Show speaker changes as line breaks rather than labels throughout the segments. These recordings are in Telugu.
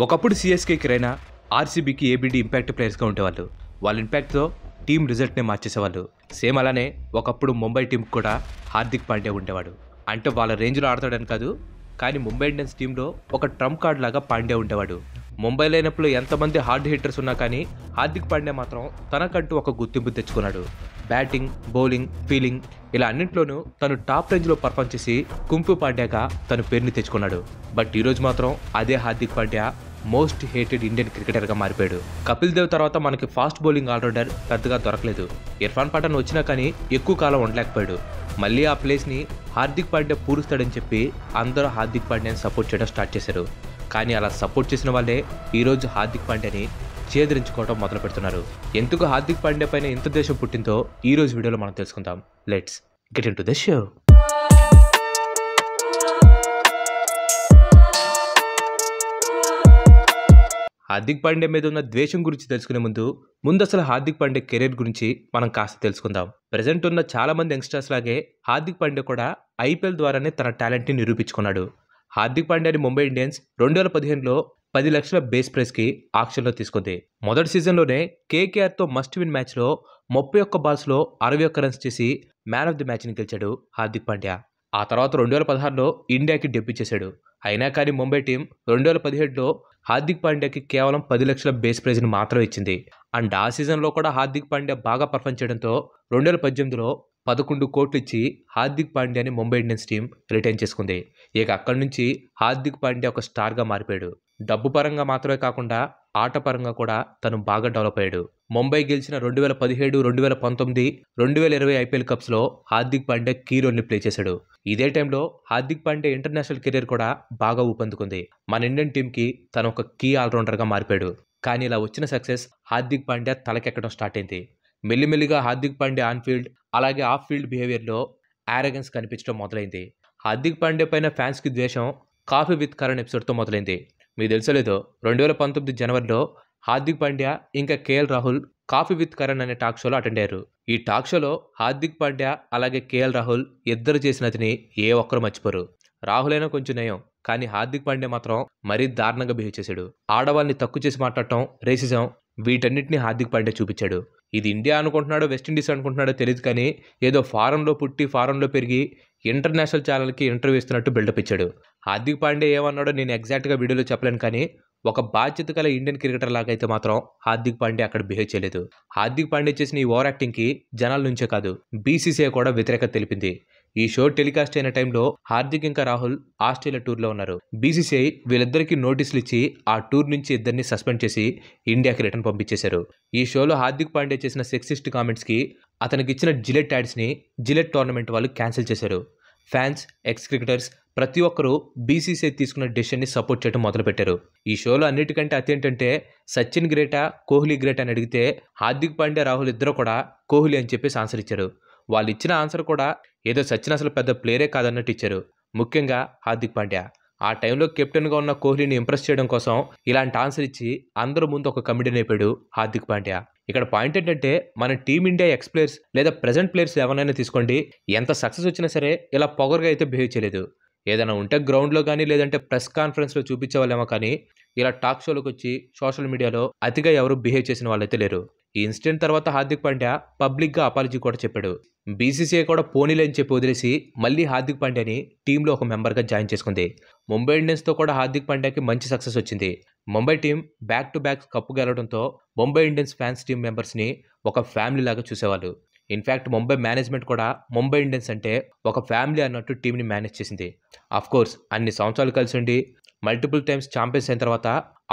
ఒకప్పుడు సిఎస్కేకి రైనా ఆర్సీబీకి ఏబీడీ ఇంపాక్ట్ ప్లేయర్స్గా ఉండేవాళ్ళు. వాళ్ళ ఇంపాక్ట్తో టీం రిజల్ట్నే మార్చేసేవాళ్ళు. సేమ్ అలానే ఒకప్పుడు ముంబై టీంకి కూడా హార్దిక్ పాండ్యా ఉండేవాడు. అంటే వాళ్ళ రేంజ్లో ఆడతాడని కాదు, కానీ ముంబై ఇండియన్స్ టీంలో ఒక ట్రంప్ కార్డ్ లాగా పాండ్యా ఉండేవాడు. ముంబై లైనప్లో ఎంతమంది హార్డ్ హిట్టర్స్ ఉన్నా కానీ హార్దిక్ పాండ్యా మాత్రం తనకంటూ ఒక గుర్తింపు తెచ్చుకున్నాడు. బ్యాటింగ్, బౌలింగ్, ఫీల్డింగ్ ఇలా అన్నింటిలోనూ తను టాప్ రేంజ్లో పర్ఫామ్ చేసి కుంఫు పాండ్యాగా తన పేరుని తెచ్చుకున్నాడు. బట్ ఈరోజు మాత్రం అదే Hardik Pandya most hated Indian క్రికెటర్గా మారిపోయాడు. కపిల్ దేవ్ తర్వాత మనకి ఫాస్ట్ బౌలింగ్ ఆల్రౌండర్ పెద్దగా దొరకలేదు. ఇర్ఫాన్ పఠాన్ వచ్చినా కానీ ఎక్కువ కాలం ఉండలేకపోయాడు. మళ్ళీ ఆ ప్లేస్ని హార్దిక్ పాండ్యా పూరుస్తాడని చెప్పి అందరూ హార్దిక్ పాండ్యాని సపోర్ట్ చేయడం స్టార్ట్ చేశారు. కానీ అలా సపోర్ట్ చేసిన వాళ్ళే ఈరోజు హార్దిక్ పాండ్యాని చేదరించుకోవడం మొదలు పెడుతున్నారు. ఎందుకు హార్దిక్ పాండ్యా పైన ఎంత దేశం పుట్టిందో ఈ రోజు వీడియోలో మనం తెలుసుకుందాం. Let's get in to the show. Hardik Pandya మీద ఉన్న ద్వేషం గురించి తెలుసుకునే ముందు అసలు హార్దిక్ పాండ్యా కెరీర్ గురించి మనం కాస్త తెలుసుకుందాం. ప్రెజెంట్ ఉన్న చాలా మంది యంగ్స్టర్స్ లాగే హార్దిక్ పాండ్యా కూడా ఐపీఎల్ ద్వారానే తన టాలెంట్ని నిరూపించుకున్నాడు. హార్దిక్ పాండ్యాని ముంబై ఇండియన్స్ 2015లో 10 లక్షల బేస్ ప్రైస్కి ఆక్షన్లో తీసుకుంది. మొదటి సీజన్లోనే కేకేఆర్తో మస్ట్ విన్ మ్యాచ్లో 31 బాల్స్లో 61 రన్స్ చేసి మ్యాన్ ఆఫ్ ది మ్యాచ్ని గెలిచాడు హార్దిక్ పాండ్యా. ఆ తర్వాత 2016లో ఇండియాకి డెబ్యూ చేశాడు. అయినా కానీ ముంబై టీం 2017లో హార్దిక్ పాండ్యాకి కేవలం 10 లక్షల బేస్ ప్రైజ్ని మాత్రం ఇచ్చింది. అండ్ ఆ సీజన్లో కూడా హార్దిక్ పాండ్యా బాగా పర్ఫామ్ చేయడంతో 2018లో 11 కోట్లు ఇచ్చి హార్దిక్ పాండ్యాని ముంబై ఇండియన్స్ టీం రిటైన్ చేసుకుంది. ఇక అక్కడి నుంచి హార్దిక్ పాండ్యా ఒక స్టార్గా మారిపోయాడు. డబ్బు పరంగా మాత్రమే కాకుండా ఆట పరంగా కూడా తను బాగా డెవలప్ అయ్యాడు. ముంబై గెలిచిన 2017, 2019, 2020 ఐపీఎల్ కప్స్లో హార్దిక్ పాండ్యా కీ రోల్ని ప్లే చేశాడు. ఇదే టైంలో హార్దిక్ పాండ్యా ఇంటర్నేషనల్ కెరీర్ కూడా బాగా ఊపందుకుంది. మన ఇండియన్ టీంకి తను ఒక కీ ఆల్రౌండర్గా మారిపోయాడు. కానీ ఇలా వచ్చిన సక్సెస్ హార్దిక్ పాండ్యా తలకెక్కడం స్టార్ట్ అయింది. మెల్లిమెల్లిగా హార్దిక్ పాండ్యా ఆన్ ఫీల్డ్ అలాగే ఆఫ్ ఫీల్డ్ బిహేవియర్లో యారగెన్స్ కనిపించడం మొదలైంది. హార్దిక్ పాండ్యా పైన ఫ్యాన్స్కి ద్వేషం కాఫీ విత్ కరణ్ ఎపిసోడ్తో మొదలైంది. మీకు తెలుసలేదో 2019 జనవరిలో హార్దిక్ పాండ్యా ఇంకా KL Rahul coffee with Karan అనే టాక్ షోలో అటెండ్ అయ్యారు. ఈ టాక్ షోలో హార్దిక్ పాండ్యా అలాగే కేఎల్ రాహుల్ ఇద్దరు చేసినదని ఏ ఒక్కరు మర్చిపోరు. రాహుల్ అయినా కొంచెం నయం, కానీ హార్దిక్ పాండ్యా మాత్రం మరీ దారుణంగా బిహేవ్ చేశాడు. ఆడవాళ్ళని తక్కువ చేసి మాట్లాడటం, రేసిజం వీటన్నిటిని హార్దిక్ పాండ్యా చూపించాడు. ఇది ఇండియా అనుకుంటున్నాడో వెస్టిండీస్ అనుకుంటున్నాడో తెలియదు, కానీ ఏదో ఫారెన్లో పుట్టి ఫారెన్లో పెరిగి ఇంటర్నేషనల్ ఛానల్కి ఇంటర్వ్యూ ఇస్తున్నట్టు బిల్డప్ ఇచ్చాడు. హార్దిక్ పాండ్యా ఏమన్నాడో నేను ఎగ్జాక్ట్గా వీడియోలో చెప్పలేను, కానీ ఒక బాధ్యత గల ఇండియన్ క్రికెటర్ లాగా అయితే మాత్రం హార్దిక్ పాండ్యా అక్కడ బిహేవ్ చేయలేదు. హార్దిక్ పాండ్యా చేసిన ఈ ఓవర్ యాక్టింగ్కి జనాల నుంచే కాదు బీసీసీఐ కూడా వ్యతిరేకత తెలిపింది. ఈ షో టెలికాస్ట్ అయిన టైంలో హార్దిక్ ఇంకా రాహుల్ ఆస్ట్రేలియా టూర్లో ఉన్నారు. బీసీసీఐ వీళ్ళిద్దరికీ నోటీసులు ఇచ్చి ఆ టూర్ నుంచి ఇద్దరిని సస్పెండ్ చేసి ఇండియాకి రిటర్న్ పంపించేశారు. ఈ షోలో హార్దిక్ పాండ్యా చేసిన సెక్సిస్ట్ కామెంట్స్కి అతనికి ఇచ్చిన జిలెట్ యాడ్స్ని జిలెట్ టోర్నమెంట్ వాళ్ళు క్యాన్సిల్ చేశారు. ఫ్యాన్స్, ఎక్స్ క్రికెటర్స్ ప్రతి ఒక్కరూ బీసీసీఐ తీసుకున్న డెసిషన్ని సపోర్ట్ చేయడం మొదలుపెట్టారు. ఈ షోలో అన్నిటికంటే అదేంటంటే సచిన్ గ్రేటా, కోహ్లీ గ్రేటా అని అడిగితే హార్దిక్ పాండ్యా, రాహుల్ ఇద్దరు కూడా కోహ్లీ అని చెప్పేసి ఆన్సర్ ఇచ్చారు. వాళ్ళు ఇచ్చిన ఆన్సర్ కూడా ఏదో సచిన్ అసలు పెద్ద ప్లేయరే కాదన్నట్టు ఇచ్చారు. ముఖ్యంగా హార్దిక్ పాండ్యా ఆ టైంలో కెప్టెన్గా ఉన్న కోహ్లీని ఇంప్రెస్ చేయడం కోసం ఇలాంటి ఆన్సర్ ఇచ్చి అందరూ ముందు ఒక కమిడీని అయిపోయాడు హార్దిక్ పాండ్యా. ఇక్కడ పాయింట్ ఏంటంటే మన టీమిండియా ఎక్స్ ప్లేయర్స్ లేదా ప్రెజెంట్ ప్లేయర్స్ ఎవరైనా తీసుకోండి, ఎంత సక్సెస్ వచ్చినా సరే ఇలా పొగరుగా అయితే బిహేవ్ చేయలేదు. ఏదైనా ఉంటే గ్రౌండ్లో కానీ లేదంటే ప్రెస్ కాన్ఫరెన్స్లో చూపించే వాళ్ళేమో, కానీ ఇలా టాక్ షోలోకి వచ్చి సోషల్ మీడియాలో అతిగా ఎవరు బిహేవ్ చేసిన వాళ్ళైతే లేరు. ఈ ఇన్సిడెంట్ తర్వాత హార్దిక్ పాండ్యా పబ్లిక్గా అపాలజీ కూడా చెప్పాడు. బీసీసీఐ కూడా పోనీలే అని చెప్పి వదిలేసి మళ్ళీ హార్దిక్ పాండ్యాని టీంలో ఒక మెంబర్గా జాయిన్ చేసుకుంది. ముంబై ఇండియన్స్తో కూడా హార్దిక్ పాండ్యాకి మంచి సక్సెస్ వచ్చింది. Mumbai team back to back cup గెలవడంతో ముంబై ఇండియన్స్ ఫ్యాన్స్ టీం మెంబర్స్ని ఒక ఫ్యామిలీ లాగా చూసేవాళ్ళు. ఇన్ఫ్యాక్ట్ ముంబై మేనేజ్మెంట్ కూడా ముంబై ఇండియన్స్ అంటే ఒక ఫ్యామిలీ అన్నట్టు టీంని మేనేజ్ చేసింది. అఫ్కోర్స్ అన్ని సంవత్సరాలు కలిసి ఉండి మల్టిపుల్ టైమ్స్ ఛాంపియన్స్ అయిన తర్వాత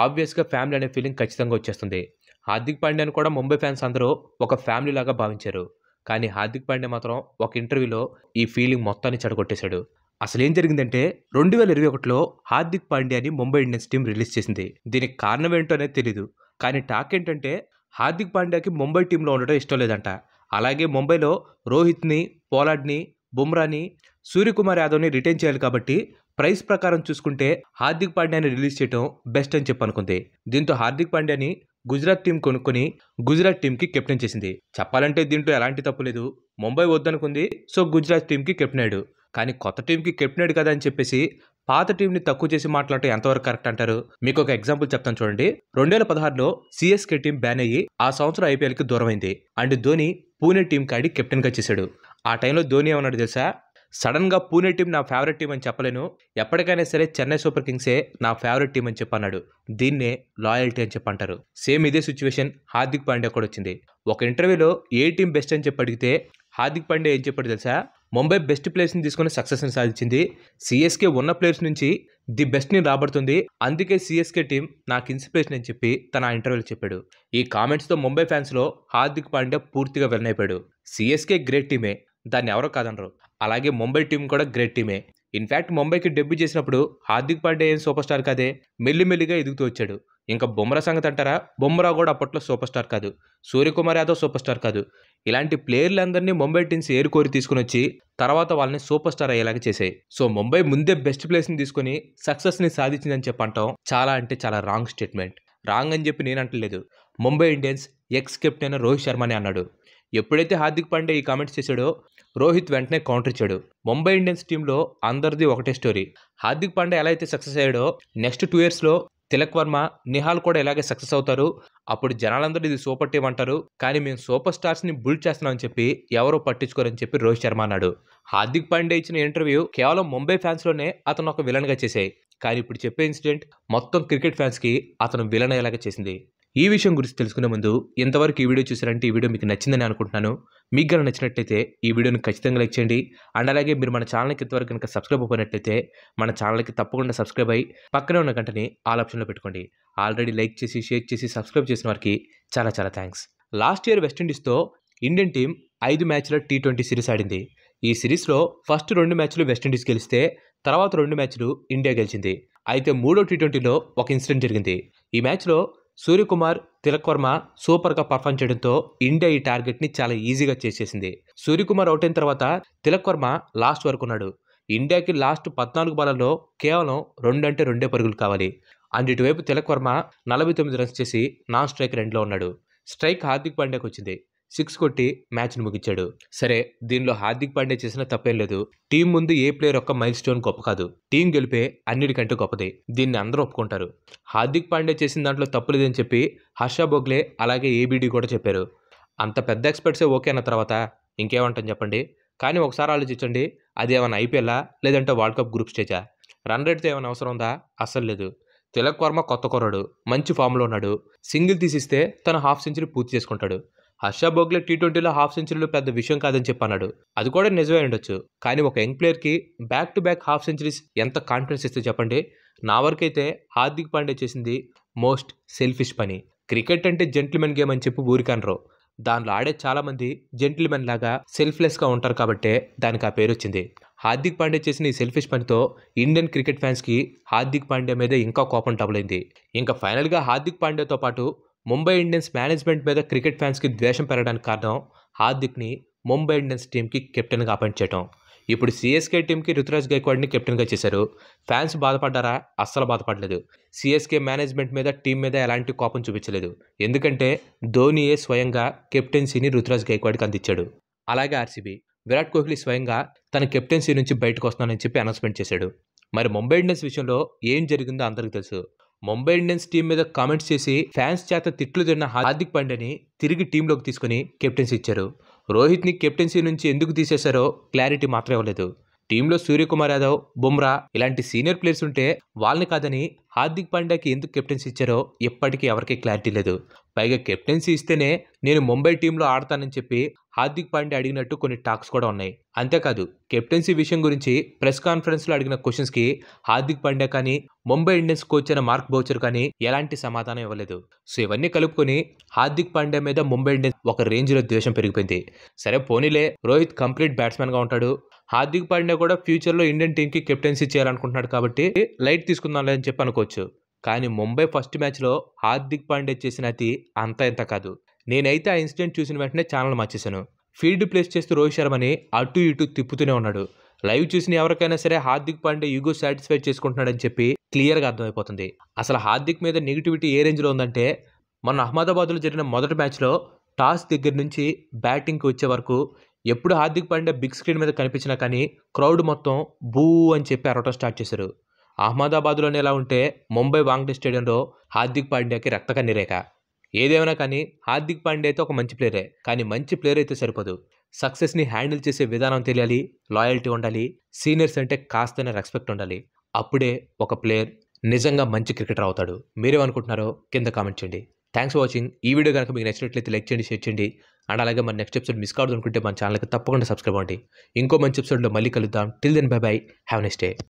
ఆబ్వియస్గా ఫ్యామిలీ అనే ఫీలింగ్ ఖచ్చితంగా వచ్చేస్తుంది. హార్దిక్ పాండ్యాని కూడా ముంబై ఫ్యాన్స్ అందరూ ఒక ఫ్యామిలీ లాగా భావించారు. కానీ హార్దిక్ పాండ్యా మాత్రం ఒక ఇంటర్వ్యూలో ఈ ఫీలింగ్ మొత్తాన్ని చెడగొట్టేశాడు. అసలు ఏం జరిగిందంటే 2021లో హార్దిక్ పాండ్యాని ముంబై ఇండియన్స్ టీం రిలీజ్ చేసింది. దీనికి కారణం ఏంటో అనేది తెలీదు, కానీ టాక్ ఏంటంటే హార్దిక్ పాండ్యాకి ముంబై టీంలో ఉండటం ఇష్టం లేదంట. అలాగే ముంబైలో రోహిత్ని, పోలార్డ్ని, బుమ్రాని, సూర్యకుమార్ యాదవ్ని రిటైన్ చేయాలి కాబట్టి ప్రైస్ ప్రకారం చూసుకుంటే హార్దిక్ పాండ్యాని రిలీజ్ చేయడం బెస్ట్ అని చెప్పి అనుకుంది. దీంతో హార్దిక్ పాండ్యాని గుజరాత్ టీం కొనుక్కొని గుజరాత్ టీంకి కెప్టెన్ చేసింది. చెప్పాలంటే దీంట్లో ఎలాంటి తప్పు లేదు. ముంబై వద్దనుకుంది, సో గుజరాత్ టీంకి కెప్టెన్ అయ్యాడు. కానీ కొత్త టీంకి కెప్టెన్ అయ్యాడు కదా అని చెప్పేసి పాత టీంని తక్కువ చేసి మాట్లాడటం ఎంతవరకు కరెక్ట్ అంటారు? మీకు ఒక ఎగ్జాంపుల్ చెప్తాను చూడండి. 2016లో సిఎస్కే టీం బ్యాన్ అయ్యి ఆ సంవత్సరం ఐపీఎల్కి దూరమైంది. అండ్ ధోని పూణే టీం కాడి కెప్టెన్గా చేశాడు. ఆ టైంలో ధోని ఏమన్నాడు తెలుసా? సడన్గా పూణే టీం నా ఫేవరెట్ టీం అని చెప్పలేను, ఎప్పటికైనా సరే చెన్నై సూపర్ కింగ్సే నా ఫేవరెట్ టీం అని చెప్పన్నాడు. దీన్నే లాయల్టీ అని చెప్పంటారు. సేమ్ ఇదే సిచ్యువేషన్ హార్దిక్ పాండ్యా కూడా వచ్చింది. ఒక ఇంటర్వ్యూలో ఏ టీం బెస్ట్ అని చెప్పి అడిగితే హార్దిక్ పాండ్యా ఏం చెప్పాడు తెలుసా? ముంబై బెస్ట్ ప్లేయర్స్ని తీసుకుని సక్సెస్ని సాధించింది. సిఎస్కే ఉన్న ప్లేయర్స్ నుంచి ది బెస్ట్ని రాబడుతుంది. అందుకే సిఎస్కే టీం నాకు ఇన్స్పిరేషన్ అని చెప్పి తన ఇంటర్వ్యూలో చెప్పాడు. ఈ కామెంట్స్తో ముంబై ఫ్యాన్స్లో హార్దిక్ పాండ్యా పూర్తిగా విన్ అయిపోయాడు. సిఎస్కే గ్రేట్ టీమే, దాన్ని ఎవరో కాదనరు. అలాగే ముంబై టీం కూడా గ్రేట్ టీమే. ఇన్ఫ్యాక్ట్ ముంబైకి డెబ్యూ చేసినప్పుడు హార్దిక్ పాండ్యా ఏం సూపర్ స్టార్ కాదే, మెల్లిమెల్లిగా ఎదుగుతూ వచ్చాడు. ఇంకా బుమ్రా సంగతి అంటారా? బుమ్రా కూడా అప్పట్లో సూపర్ స్టార్ కాదు, సూర్యకుమార్ యాదవ్ సూపర్ స్టార్ కాదు. ఇలాంటి ప్లేయర్లందరినీ ముంబై టీమ్స్ ఏరుకోరి తీసుకుని వచ్చి తర్వాత వాళ్ళని సూపర్ స్టార్ అయ్యేలాగా చేశాయి. సో ముంబై ముందే బెస్ట్ ప్లేస్ని తీసుకుని సక్సెస్ని సాధించిందని చెప్పంటాం చాలా అంటే చాలా రాంగ్ స్టేట్మెంట్. రాంగ్ అని చెప్పి నేను అంటలేదు, Mumbai Indians ex captain Rohit శర్మనే అన్నాడు. ఎప్పుడైతే హార్దిక్ పాండ్యా ఈ కామెంట్స్ చేశాడో రోహిత్ వెంటనే కౌంటర్ ఇచ్చాడు. ముంబై ఇండియన్స్ టీంలో అందరిది ఒకటే స్టోరీ. హార్దిక్ పాండ్యా ఎలా అయితే సక్సెస్ అయ్యాడో నెక్స్ట్ 2 yearsలో తిలక్ వర్మ, నిహాల్ కూడా ఇలాగే సక్సెస్ అవుతారు. అప్పుడు జనాలందరూ ఇది సూపర్ టీం అంటారు, కానీ మేము సూపర్ స్టార్స్ని బుల్డ్ చేస్తున్నామని చెప్పి ఎవరో పట్టించుకోరని చెప్పి రోహిత్ శర్మ అన్నాడు. హార్దిక్ పాండ్యా ఇచ్చిన ఇంటర్వ్యూ కేవలం ముంబై ఫ్యాన్స్లోనే అతను ఒక విలన్గా చేశాయి. కానీ ఇప్పుడు చెప్పే ఇన్సిడెంట్ మొత్తం క్రికెట్ ఫ్యాన్స్కి అతను విలన్ అయ్యేలాగా చేసింది. ఈ విషయం గురించి తెలుసుకునే ముందు ఇంతవరకు ఈ వీడియో చూసారంటే ఈ వీడియో మీకు నచ్చిందని అనుకుంటున్నాను. మీకు కనుక నచ్చినట్లయితే ఈ వీడియోని ఖచ్చితంగా లైక్ చేయండి. అండ్ అలాగే మీరు మన ఛానల్కి ఇంతవరకు కనుక సబ్స్క్రైబ్ అయినట్లయితే మన ఛానల్కి తప్పకుండా సబ్స్క్రైబ్ అయ్యి పక్కనే ఉన్న గంటని ఆల్ ఆప్షన్లో పెట్టుకోండి. ఆల్రెడీ లైక్ చేసి షేర్ చేసి సబ్స్క్రైబ్ చేసిన వారికి చాలా చాలా థ్యాంక్స్. లాస్ట్ ఇయర్ వెస్టిండీస్తో ఇండియన్ టీం 5 మ్యాచ్ల T20 సిరీస్ ఆడింది. ఈ సిరీస్లో ఫస్ట్ 2 మ్యాచ్లు వెస్టిండీస్ గెలిస్తే తర్వాత 2 మ్యాచ్లు ఇండియా గెలిచింది. అయితే మూడో T20లో ఒక ఇన్సిడెంట్ జరిగింది. ఈ మ్యాచ్లో సూర్యకుమార్, తిలక్ వర్మ సూపర్గా పర్ఫామ్ చేయడంతో ఇండియా ఈ టార్గెట్ని చాలా ఈజీగా చేసేసింది. సూర్యకుమార్ అవుట్ అయిన తర్వాత తిలక్ వర్మ లాస్ట్ వరకు ఉన్నాడు. ఇండియాకి లాస్ట్ 14 బాళ్లలో కేవలం 2 అంటే 2 పరుగులు కావాలి. అండ్ ఇటువైపు తిలక్ వర్మ 49 రన్స్ చేసి నాన్ స్ట్రైక్ 2లో ఉన్నాడు. స్ట్రైక్ హార్దిక్ పాండ్యాకి వచ్చింది. 6 కొట్టి మ్యాచ్ను ముగించాడు. సరే, దీనిలో హార్దిక్ పాండ్యా చేసిన తప్పేం లేదు. టీం ముందు ఏ ప్లేయర్ ఒక్క మైల్ స్టోన్ గొప్ప కాదు, టీం గెలిపే అన్నిటికంటే గొప్పది. దీన్ని అందరూ ఒప్పుకుంటారు. హార్దిక్ పాండ్యా చేసిన దాంట్లో తప్పు లేదని చెప్పి హర్ష భోగ్లే అలాగే ఏబీడీ కూడా చెప్పారు. అంత పెద్ద ఎక్స్పర్ట్సే ఓకే అన్న తర్వాత ఇంకేమంటాం చెప్పండి. కానీ ఒకసారి ఆలోచించండి, అది ఏమైనా ఐపీఎల్లా లేదంటే వరల్డ్ కప్ గ్రూప్ స్టేజా? రన్ రేట్తో ఏమైనా అవసరం ఉందా? అస్సలు లేదు. తిలక్ వర్మ కొత్త కుర్రాడు, మంచి ఫామ్లో ఉన్నాడు. సింగిల్ తీసిస్తే తన హాఫ్ సెంచరీ పూర్తి చేసుకుంటాడు. హర్ష భోగ్లే T20లో హాఫ్ సెంచరీలో పెద్ద విషయం కాదని చెప్పన్నాడు. అది కూడా నిజమే ఉండొచ్చు. కానీ ఒక యంగ్ ప్లేయర్కి back to back half centuries ఎంత కాన్ఫిడెన్స్ ఇస్తే చెప్పండి. నా వరకైతే హార్దిక్ పాండ్యా చేసింది మోస్ట్ సెల్ఫిష్ పని. క్రికెట్ అంటే జెంటిల్మెన్ గేమ్ అని చెప్పి ఊరికనరు. దానిలో ఆడే చాలామంది జెంటిల్మెన్ లాగా సెల్ఫ్లెస్గా ఉంటారు కాబట్టే దానికి ఆ పేరు వచ్చింది. హార్దిక్ పాండ్యా చేసిన ఈ సెల్ఫిష్ పనితో ఇండియన్ క్రికెట్ ఫ్యాన్స్కి హార్దిక్ పాండ్యా మీద ఇంకా కోపం డబుల్ అయింది. ఇంకా ఫైనల్గా హార్దిక్ పాండ్యాతో పాటు ముంబై ఇండియన్స్ మేనేజ్మెంట్ మీద క్రికెట్ ఫ్యాన్స్కి ద్వేషం పెరగడానికి కారణం హార్దిక్ని ముంబై ఇండియన్స్ టీంకి కెప్టెన్గా అపాయింట్ చేయడం. ఇప్పుడు సిఎస్కే టీంకి రుతురాజ్ గైక్వాడ్ని కెప్టెన్గా చేశారు. ఫ్యాన్స్ బాధపడ్డారా? అస్సలు బాధపడలేదు. సిఎస్కే మేనేజ్మెంట్ మీద టీం మీద ఎలాంటి కోపం చూపించలేదు. ఎందుకంటే ధోనియే స్వయంగా కెప్టెన్సీని రుతురాజ్ గైక్వాడ్కి అందించాడు. అలాగే ఆర్సీబీ విరాట్ కోహ్లీ స్వయంగా తన కెప్టెన్సీ నుంచి బయటకు వస్తున్నానని చెప్పి అనౌన్స్మెంట్ చేశాడు. మరి ముంబై ఇండియన్స్ విషయంలో ఏం జరిగిందో అందరికీ తెలుసు. ముంబై ఇండియన్స్ టీం మీద కామెంట్స్ చేసి ఫ్యాన్స్ చేత తిట్లు తిన్న హార్దిక్ పాండ్యాని తిరిగి టీంలోకి తీసుకుని కెప్టెన్సీ ఇచ్చారు. రోహిత్ని కెప్టెన్సీ నుంచి ఎందుకు తీసేశారో క్లారిటీ మాత్రం ఇవ్వలేదు. టీంలో సూర్యకుమార్ యాదవ్, బుమ్రా ఇలాంటి సీనియర్ ప్లేయర్స్ ఉంటే వాళ్ళని కాదని హార్దిక్ పాండ్యాకి ఎందుకు కెప్టెన్సీ ఇచ్చారో ఇప్పటికీ ఎవరికీ క్లారిటీ లేదు. పైగా కెప్టెన్సీ ఇస్తేనే నేను ముంబై టీంలో ఆడతానని చెప్పి హార్దిక్ పాండ్యా అడిగినట్టు కొన్ని టాక్స్ కూడా ఉన్నాయి. అంతేకాదు, కెప్టెన్సీ విషయం గురించి ప్రెస్ కాన్ఫరెన్స్లో అడిగిన క్వశ్చన్స్కి హార్దిక్ పాండ్యా కానీ ముంబై ఇండియన్స్ కోచ్ అయిన మార్క్ బౌచర్ కానీ ఎలాంటి సమాధానం ఇవ్వలేదు. సో ఇవన్నీ కలుపుకొని హార్దిక్ పాండ్యా మీద ముంబై ఇండియన్స్ ఒక రేంజ్లో ద్వేషం పెరిగిపోయింది. సరే పోనీలే, రోహిత్ కంప్లీట్ బ్యాట్స్మెన్గా ఉంటాడు. హార్దిక్ పాండ్యా కూడా ఫ్యూచర్లో ఇండియన్ టీంకి కెప్టెన్సీ చేయాలనుకుంటున్నాడు కాబట్టి లైట్ తీసుకుందాంలే అని చెప్పి అనుకోవచ్చు. కానీ ముంబై ఫస్ట్ మ్యాచ్లో హార్దిక్ పాండ్యా చేసిన అతి అంత ఇంత కాదు. నేనైతే ఆ ఇన్సిడెంట్ చూసిన వెంటనే ఛానల్ మార్చేశాను. ఫీల్డ్ ప్లేస్ చేస్తూ రోహిత్ శర్మని అటు ఇటు తిప్పుతూనే ఉన్నాడు. లైవ్ చూసిన ఎవరికైనా సరే హార్దిక్ పాండ్యా ఈగో సాటిస్ఫై చేసుకుంటున్నాడని చెప్పి క్లియర్గా అర్థమైపోతుంది. అసలు హార్దిక్ మీద నెగిటివిటీ ఏ రేంజ్లో ఉందంటే, మొన్న అహ్మదాబాద్లో జరిగిన మొదటి మ్యాచ్లో టాస్ దగ్గర నుంచి బ్యాటింగ్కి వచ్చే వరకు ఎప్పుడు హార్దిక్ పాండ్యా బిగ్ స్క్రీన్ మీద కనిపించినా కానీ క్రౌడ్ మొత్తం బూ అని చెప్పి అరవటం స్టార్ట్ చేశారు. అహ్మదాబాద్‌లోనే ఎలా ఉంటే ముంబై వాంఖడే స్టేడియంలో హార్దిక్ పాండ్యాకి రక్త కన్నీరేక. ఏదేమైనా కానీ హార్దిక్ పాండ్యా అయితే ఒక మంచి ప్లేయరే. కానీ మంచి ప్లేయర్ అయితే సరిపోదు. సక్సెస్‌ని హ్యాండిల్ చేసే విధానం తెలియాలి, లాయల్టీ ఉండాలి, సీనియర్స్ అంటే కాస్తైనా రెస్పెక్ట్ ఉండాలి. అప్పుడే ఒక ప్లేయర్ నిజంగా మంచి క్రికెటర్ అవుతాడు. మీరేమనుకుంటున్నారో కింద కామెంట్ చేయండి. Thanks for watching. ఈ వీడియో గనుక మీకు నచ్చినట్లయితే లైక్ చేయండి, షేర్ చేయండి. అండ్ అలాగే మన నెక్స్ట్ ఎపిసోడ్ మిస్ కావద్దనుకుంటే మన ఛానల్‌కి తప్పకుండా సబ్స్క్రైబ్ అవ్వండి. ఇంకో మంచి ఎపిసోడ్‌లో మళ్ళీ కలుద్దాం. Till then bye bye. Have a nice day.